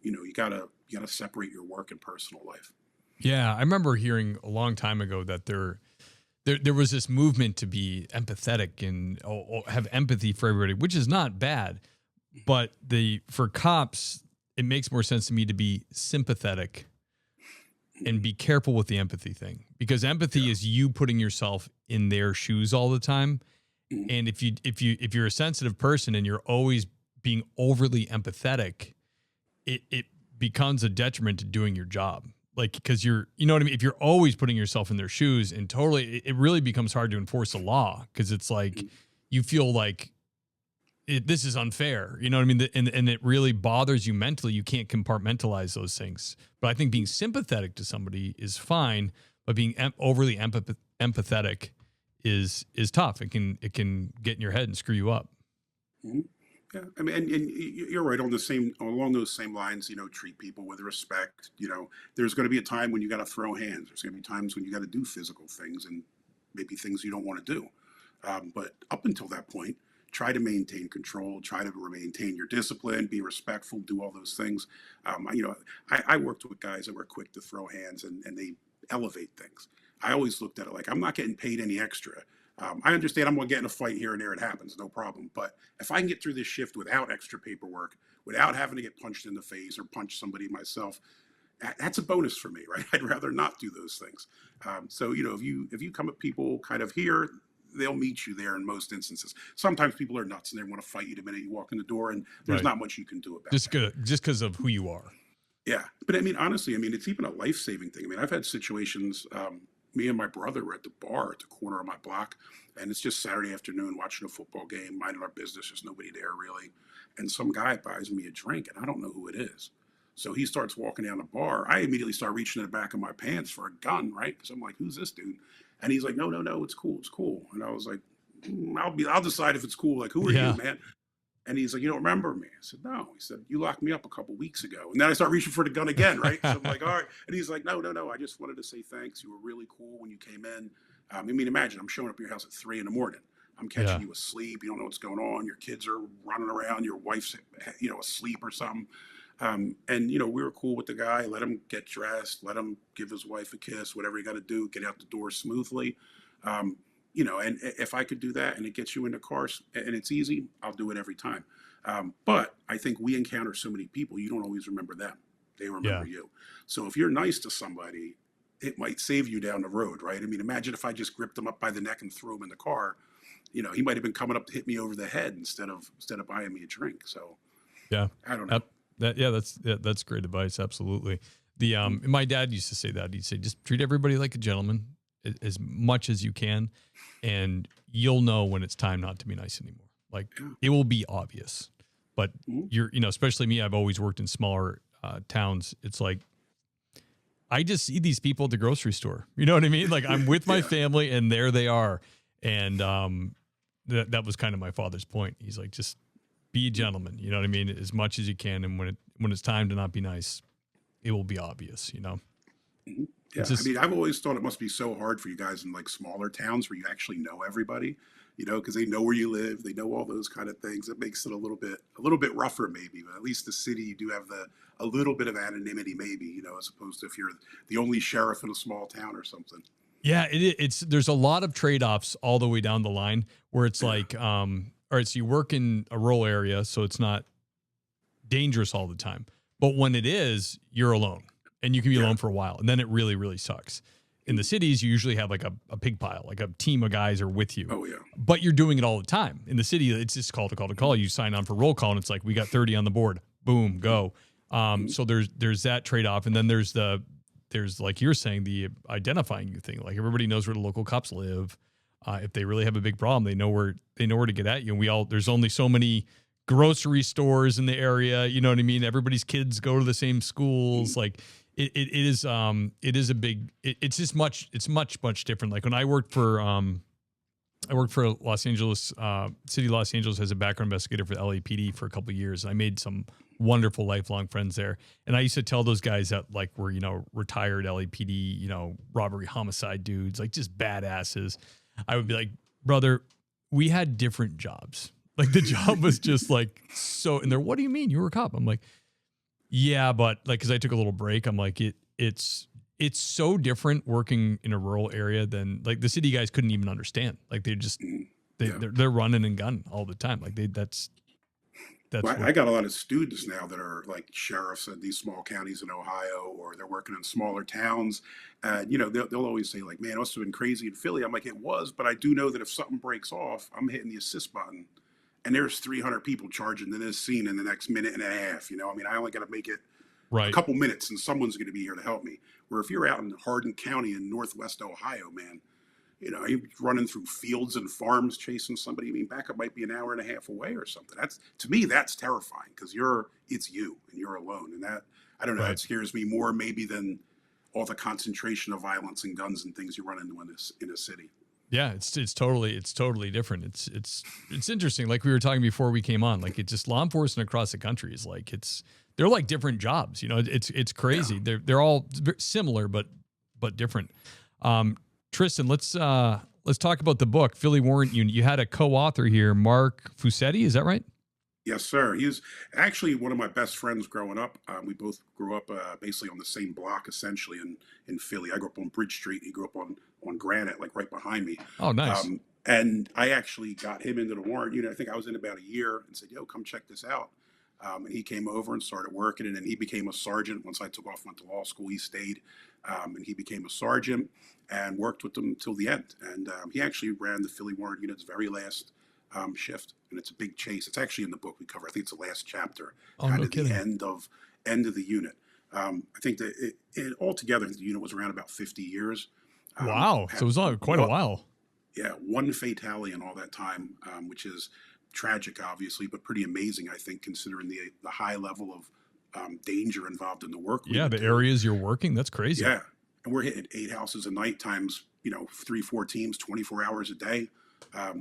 You gotta separate your work and personal life. Yeah. I remember hearing a long time ago that there was this movement to be empathetic and have empathy for everybody, which is not bad, but for cops, it makes more sense to me to be sympathetic and be careful with the empathy thing, because empathy is you putting yourself in their shoes all the time. And if you're a sensitive person and you're always being overly empathetic, it becomes a detriment to doing your job. Like, because you know what I mean? If you're always putting yourself in their shoes and totally, it really becomes hard to enforce the law because it's like, you feel like this is unfair. You know what I mean? And it really bothers you mentally. You can't compartmentalize those things. But I think being sympathetic to somebody is fine, but being overly empathetic is tough. It can get in your head and screw you up. Mm-hmm. Yeah, I mean, and you're right along those same lines. Treat people with respect. There's going to be a time when you got to throw hands. There's going to be times when you got to do physical things and maybe things you don't want to do. But up until that point, try to maintain control. Try to maintain your discipline. Be respectful. Do all those things. I worked with guys that were quick to throw hands and they elevate things. I always looked at it like I'm not getting paid any extra. I understand I'm going to get in a fight here and there. It happens, no problem. But if I can get through this shift without extra paperwork, without having to get punched in the face or punch somebody myself, that's a bonus for me, right? I'd rather not do those things. If you come at people kind of here, they'll meet you there in most instances. Sometimes people are nuts and they want to fight you the minute you walk in the door, and there's not much you can do about it. Just because of who you are. Yeah. But I mean, honestly, it's even a life-saving thing. I've had situations, me and my brother were at the bar at the corner of my block, and it's just Saturday afternoon watching a football game, minding our business. There's nobody there really. And some guy buys me a drink, and I don't know who it is. So he starts walking down the bar. I immediately start reaching in the back of my pants for a gun, right? Because I'm like, who's this dude? And he's like, no, it's cool. And I was like, I'll decide if it's cool. Like, who are you, man? And he's like, you don't remember me? I said, no. He said, you locked me up a couple weeks ago. And then I start reaching for the gun again, right? So I'm like, all right. And he's like, no. I just wanted to say thanks. You were really cool when you came in. I mean, imagine I'm showing up at your house at 3 a.m. I'm catching Yeah. you asleep. You don't know what's going on. Your kids are running around. Your wife's, asleep or something. And we were cool with the guy. Let him get dressed. Let him give his wife a kiss. Whatever you got to do, get out the door smoothly. And if I could do that and it gets you in the car and it's easy, I'll do it every time. But I think we encounter so many people, you don't always remember them. They remember you. So if you're nice to somebody, it might save you down the road, right? I mean, imagine if I just gripped him up by the neck and threw him in the car. He might have been coming up to hit me over the head instead of buying me a drink. So Yeah. I don't know. That's great advice. Absolutely. My dad used to say that. He'd say, just treat everybody like a gentleman as much as you can, and you'll know when it's time not to be nice anymore. Like it will be obvious, but especially me, I've always worked in smaller towns. It's like, I just see these people at the grocery store. You know what I mean? Like I'm with my family and there they are. And, that was kind of my father's point. He's like, just be a gentleman. You know what I mean? As much as you can. And when it's time to not be nice, it will be obvious, Mm-hmm. Yeah, I mean, I've always thought it must be so hard for you guys in like smaller towns where you actually know everybody, because they know where you live, they know all those kind of things. It makes it a little bit rougher, maybe. But at least the city, you do have a little bit of anonymity, maybe, as opposed to if you're the only sheriff in a small town or something. Yeah, there's a lot of trade-offs all the way down the line where it's like, all right, so you work in a rural area, so it's not dangerous all the time. But when it is, you're alone. And you can be alone for a while. And then it really, really sucks. In the cities, you usually have like a pig pile, like a team of guys are with you. Oh, yeah. But you're doing it all the time. In the city, it's just call to call to call. You sign on for roll call, and it's like, we got 30 on the board. Boom, go. So there's that trade-off. And then there's like you're saying, the identifying you thing. Like everybody knows where the local cops live. If they really have a big problem, they know where to get at you. And there's only so many grocery stores in the area. You know what I mean? Everybody's kids go to the same schools. Like, it's much different. Like when I worked for Los Angeles, City of Los Angeles as a background investigator for the LAPD for a couple of years. I made some wonderful lifelong friends there. And I used to tell those guys that like were, retired LAPD, robbery homicide dudes, like just badasses. I would be like, brother, we had different jobs. Like the job was just like, so, and they're, what do you mean you were a cop? I'm like, yeah, but like, cause I took a little break. I'm like, it's so different working in a rural area than like the city guys couldn't even understand. Like they're running and gunning all the time. Like that's. Well, I got a lot of students now that are like sheriffs in these small counties in Ohio, or they're working in smaller towns. They'll always say like, man, it must have been crazy in Philly. I'm like, it was, but I do know that if something breaks off, I'm hitting the assist button. And there's 300 people charging to this scene in the next minute and a half. I mean, I only got to make it a couple minutes and someone's going to be here to help me. Where if you're out in Hardin County in Northwest Ohio, man, you're running through fields and farms chasing somebody. I mean, backup might be an hour and a half away or something. To me, that's terrifying because it's you and you're alone. And that, I don't know, that scares me more maybe than all the concentration of violence and guns and things you run into in a city. Yeah, it's totally different. It's interesting. Like we were talking before we came on, like it's just law enforcement across the country is like, they're like different jobs, it's crazy. Yeah. They're all similar, but different. Tristin, let's talk about the book, Philly Warrant Unit. You had a co-author here, Mark Fusetti. Is that right? Yes, sir. He was actually one of my best friends growing up. We both grew up basically on the same block, essentially, in Philly. I grew up on Bridge Street. He grew up on Granite, like right behind me. Oh, nice. And I actually got him into the Warrant Unit. I think I was in about a year and said, yo, come check this out. And he came over and started working, and then he became a sergeant. Once I took off, went to law school, he stayed, and he became a sergeant and worked with them till the end. And he actually ran the Philly Warrant Unit's very last shift, and it's a big chase. It's actually in the book we cover. I think it's the last chapter, the end of the unit. I think that it altogether, the unit was around about 50 years. Wow, so it was quite a while. Yeah, one fatality in all that time, which is tragic, obviously, but pretty amazing, I think, considering the high level of danger involved in the work. Yeah, the areas you're working, that's crazy. Yeah, and we're hitting 8 houses a night times, 3-4 teams, 24 hours a day.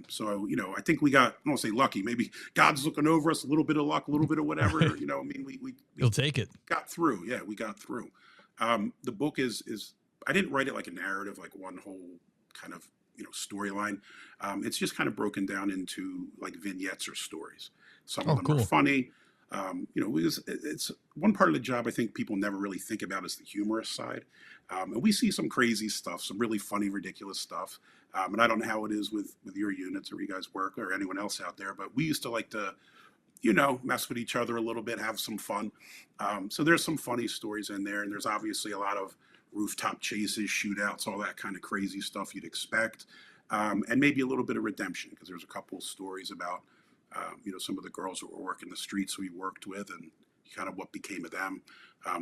So, I think we got, I don't want to say lucky, maybe God's looking over us, a little bit of luck, a little bit of whatever, we you'll take it. Got through. Yeah, we got through. The book is I didn't write it like a narrative, like one whole kind of, storyline. It's just kind of broken down into like vignettes or stories. Some of them are funny. It's one part of the job I think people never really think about is the humorous side. And we see some crazy stuff, some really funny, ridiculous stuff. And I don't know how it is with your units or you guys work or anyone else out there, but we used to like to, mess with each other a little bit, have some fun. So there's some funny stories in there, and there's obviously a lot of rooftop chases, shootouts, all that kind of crazy stuff you'd expect. And maybe a little bit of redemption, because there's a couple of stories about, some of the girls that were working the streets we worked with and kind of what became of them.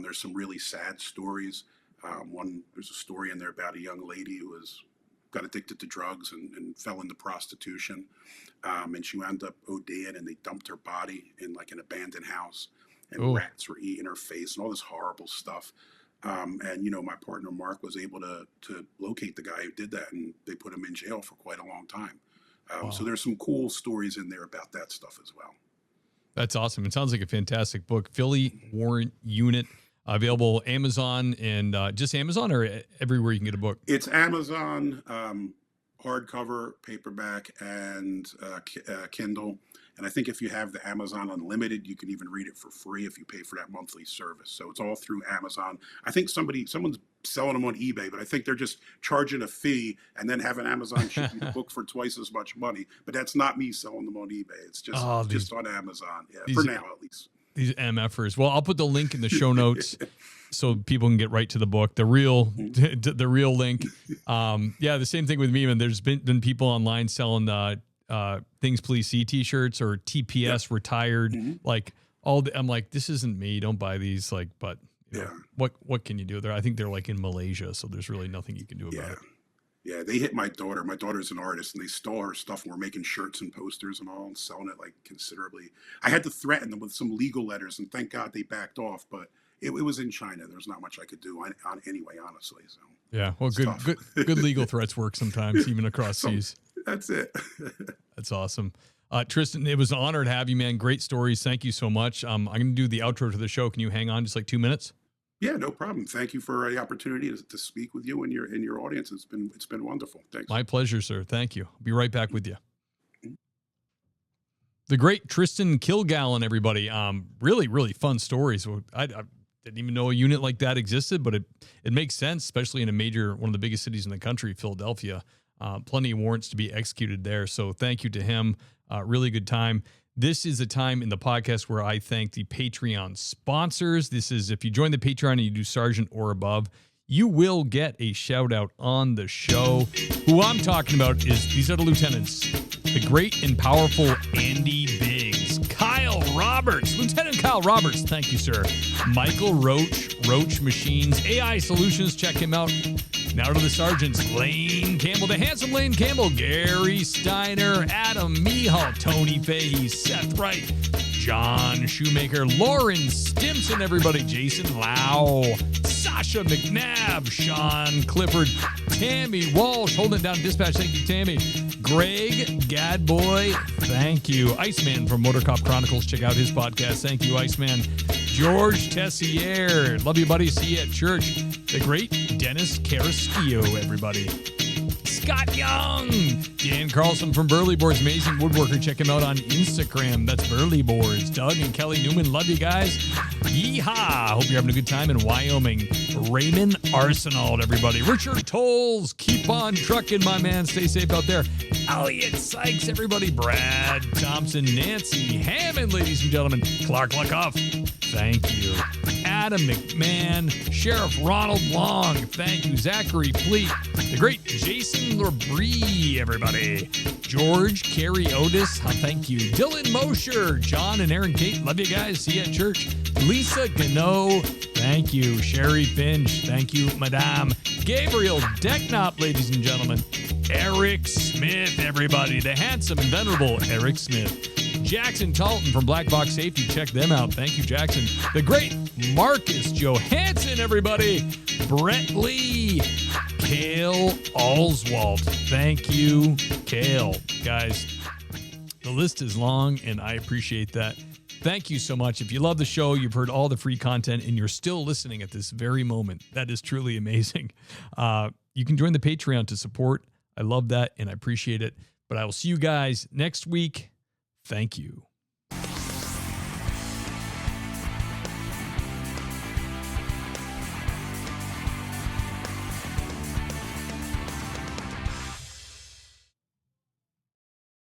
There's some really sad stories. There's a story in there about a young lady who got addicted to drugs and fell into prostitution. And she wound up ODing, and they dumped her body in like an abandoned house, and rats were eating her face and all this horrible stuff. And my partner Mark was able to locate the guy who did that, and they put him in jail for quite a long time. So there's some cool stories in there about that stuff as well. That's awesome. It sounds like a fantastic book. Philly Warrant Unit, available Amazon, and just Amazon or everywhere you can get a book? It's Amazon, hardcover, paperback, and Kindle. And I think if you have the Amazon Unlimited, you can even read it for free if you pay for that monthly service. So it's all through Amazon. I think someone's selling them on eBay, but I think they're just charging a fee and then having Amazon ship you the book for twice as much money. But that's not me selling them on eBay. It's just on Amazon. Yeah, for now at least. These MFers. Well, I'll put the link in the show notes so people can get right to the book. The real link. The same thing with me. And there's been people online selling Things Police See t-shirts or TPS retired. Like I'm like, this isn't me. Don't buy these. Like, but what can you do there? I think they're like in Malaysia, so there's really nothing you can do about it. Yeah, they hit my daughter. My daughter's an artist, and they stole her stuff, and we're making shirts and posters and all, and selling it like considerably. I had to threaten them with some legal letters, and thank God they backed off. But it was in China. There's not much I could do on anyway, honestly. So yeah, well, good legal threats work sometimes, even across seas. That's it. That's awesome. Tristin, it was an honor to have you, man. Great stories. Thank you so much. I'm going to do the outro to the show. Can you hang on just like 2 minutes? Yeah, no problem. Thank you for the opportunity to speak with you and your audience. It's been wonderful. Thanks. My pleasure, sir. Thank you. I'll be right back with you. The great Tristin Kilgallon, everybody. Really, really fun stories. I didn't even know a unit like that existed, but it makes sense, especially in one of the biggest cities in the country, Philadelphia. Plenty of warrants to be executed there. So thank you to him. Really good time. This is a time in the podcast where I thank the Patreon sponsors. This is if you join the Patreon and you do Sergeant or above, you will get a shout out on the show. Who I'm talking about is these are the lieutenants, the great and powerful Andy Biggs, Kyle Roberts, Lieutenant Kyle Roberts. Thank you, sir. Michael Roach Machines, AI Solutions. Check him out. Now to the sergeants, Lane Campbell, the handsome Lane Campbell, Gary Steiner, Adam Mihal, Tony Fahey, Seth Wright, John Shoemaker, Lauren Stimson, everybody, Jason Lau, Sasha McNabb, Sean Clifford, Tammy Walsh, holding it down dispatch. Thank you, Tammy. Greg Gadboy, thank you. Iceman from Motor Cop Chronicles, check out his podcast. Thank you, Iceman. George Tessier, love you, buddy. See you at church. The great Dennis Carrasquillo, everybody. Scott Young, Dan Carlson from Burley Boards, amazing woodworker. Check him out on Instagram. That's Burley Boards. Doug and Kelly Newman, love you guys. Yeehaw! Hope you're having a good time in Wyoming. Raymond Arsenault, everybody. Richard Tolles, keep on trucking, my man. Stay safe out there. Elliot Sykes, everybody. Brad Thompson, Nancy Hammond, ladies and gentlemen. Clark Luckoff, thank you. Adam McMahon, Sheriff Ronald Long, thank you. Zachary Fleet, the great Jason Labrie, everybody. George Carey Otis, thank you. Dylan Mosher, John and Aaron Kate, love you guys. See you at church. Lisa Gano, thank you. Sherry Finch, thank you, Madame. Gabriel Decknop, ladies and gentlemen. Eric Smith, everybody. The handsome and venerable Eric Smith. Jackson Talton from Black Box Safety. Check them out. Thank you, Jackson. The great Marcus Johansson, everybody. Brett Lee. Cale Oswald. Thank you, Cale. Guys, the list is long, and I appreciate that. Thank you so much. If you love the show, you've heard all the free content, and you're still listening at this very moment, that is truly amazing. You can join the Patreon to support I love that and I appreciate it. But I will see you guys next week. Thank you.